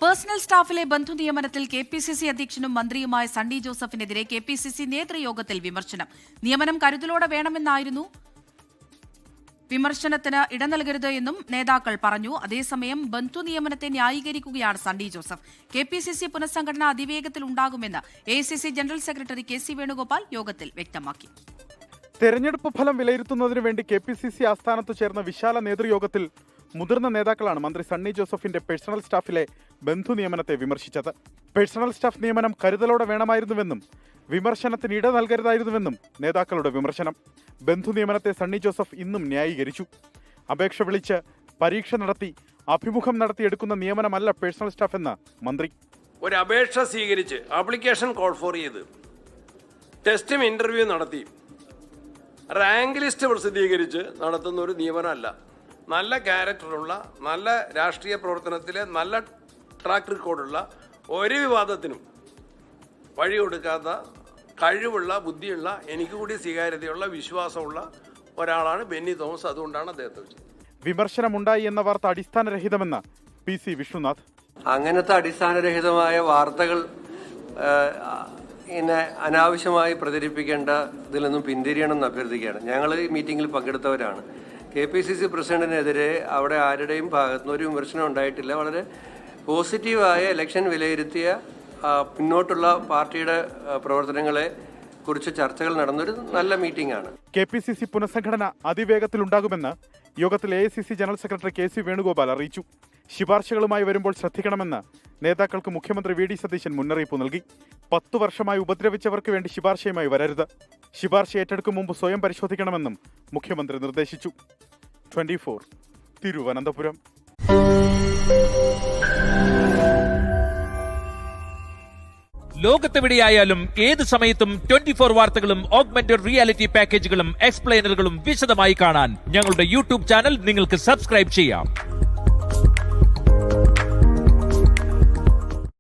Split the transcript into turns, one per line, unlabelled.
Personal സ്റ്റാഫിലെ ബന്ധുനിയമനത്തിൽ KPCC അധ്യക്ഷനും മന്ത്രിയുമായ Sunny ജോസഫിനെതിരെ KPCC നേതൃയോഗത്തിൽ വിമർശനം. നിയമനം കരുതലോടെ വേണമെന്നായിരുന്നു വിമർശനത്തിന് ഇട നൽകരുത് എന്നും നേതാക്കൾ പറഞ്ഞു. അതേസമയം ബന്ധുനിയമനത്തെ ന്യായീകരിക്കുകയാണ് സണ്ണി ജോസഫ്. കെപിസിസി പുനഃസംഘടന അതിവേഗത്തിൽ ഉണ്ടാകുമെന്ന് AICC general secretary K C. Venugopal യോഗത്തിൽ വ്യക്തമാക്കി.
തെരഞ്ഞെടുപ്പ് ഫലം വിലയിരുത്തുന്നതിനു വേണ്ടി കെപിസിസി ആസ്ഥാനത്ത് ചേർന്ന വിശാല നേതൃയോഗത്തിൽ മുതിർന്ന നേതാക്കളാണ് മന്ത്രി സണ്ണി ജോസഫിന്റെ പേഴ്സണൽ സ്റ്റാഫിലെ ബന്ധു നിയമനത്തെ വിമർശിച്ചത്. പേഴ്സണൽ സ്റ്റാഫ് നിയമനം കരുതലോടെ വേണമായിരുന്നുവെന്നും വിമർശനത്തിന് ഇട നൽകരുതായിരുന്നുവെന്നും നേതാക്കളുടെ വിമർശനം. ബന്ധു നിയമനത്തെ സണ്ണി ജോസഫ് ഇന്നും ന്യായീകരിച്ചു. അപേക്ഷ വിളിച്ച് പരീക്ഷ നടത്തി അഭിമുഖം നടത്തിയെടുക്കുന്ന നിയമനമല്ല പേഴ്സണൽ സ്റ്റാഫ് എന്ന മന്ത്രി.
ഒരു അപേക്ഷ സ്വീകരിച്ച് ആപ്ലിക്കേഷൻ കോൾ ഫോർ ചെയ്ത് ടെസ്റ്റും ഇന്റർവ്യൂ നടത്തി റാങ്ക് ലിസ്റ്റ് പ്രസിദ്ധീകരിച്ച് നടത്തുന്ന ഒരു നിയമനമല്ല. നല്ല ക്യാരക്ടറുള്ള, നല്ല രാഷ്ട്രീയ പ്രവർത്തനത്തിലെ നല്ല ട്രാക്ക് റെക്കോർഡുള്ള, ഒരു വിവാദത്തിനും വഴി കൊടുക്കാത്ത കഴിവുള്ള, ബുദ്ധിയുള്ള, എനിക്ക് കൂടി സ്വീകാര്യതയുള്ള, വിശ്വാസമുള്ള ഒരാളാണ് ബെന്നി തോമസ്. അതുകൊണ്ടാണ് അദ്ദേഹത്തെ വെച്ചത്.
വിമർശനമുണ്ടായി എന്ന വാർത്ത അടിസ്ഥാനരഹിതമെന്ന് പി.സി. വിഷ്ണുനാഥ്.
അങ്ങനത്തെ അടിസ്ഥാനരഹിതമായ വാർത്തകൾ അനാവശ്യമായി പ്രചരിപ്പിക്കേണ്ട ഇതിൽ നിന്നും പിന്തിരിയണമെന്ന് അഭ്യർത്ഥിക്കുകയാണ്. ഞങ്ങൾ ഈ മീറ്റിംഗിൽ പങ്കെടുത്തവരാണ്. കെപിസിസി പ്രസിഡന്റിനെതിരെ അവിടെ ആരുടെയും ഭാഗത്തുനിന്ന് ഒരു വിമർശനം ഉണ്ടായിട്ടില്ല. വളരെ പോസിറ്റീവായ ഇലക്ഷൻ വിലയിരുത്തിയ മുന്നോട്ടുള്ള പാർട്ടിയുടെ പ്രവർത്തനങ്ങളെ കുറിച്ച് ചർച്ചകൾ നടന്നൊരു നല്ല മീറ്റിംഗ് ആണ്.
കെപിസിസി പുനഃസംഘടന അതിവേഗത്തിലുണ്ടാകുമെന്ന് യോഗത്തിൽ AICC general secretary K C. Venugopal അറിയിച്ചു. ശുപാർശകളുമായി വരുമ്പോൾ ശ്രദ്ധിക്കണമെന്ന് നേതാക്കൾക്ക് മുഖ്യമന്ത്രി വി.ഡി. സതീശൻ മുന്നറിയിപ്പ് നൽകി. 10 വർഷമായി ഉപദ്രവിച്ചവർക്ക് വേണ്ടി ശുപാർശയുമായി വരരുത്. ശുപാർശ ഏറ്റെടുക്കും മുമ്പ് സ്വയം പരിശോധിക്കണമെന്നും മുഖ്യമന്ത്രി നിർദ്ദേശിച്ചു. 24 തിരുവനന്തപുരം.
ലോകത്തെവിടെയായാലും ഏത് സമയത്തും 24 വാർത്തകളും ഓഗ്മെന്റഡ് റിയാലിറ്റി പാക്കേജുകളും എക്സ്പ്ലെയിനറുകളും വിശദമായി കാണാൻ ഞങ്ങളുടെ യൂട്യൂബ് ചാനൽ നിങ്ങൾക്ക് സബ്സ്ക്രൈബ് ചെയ്യാം.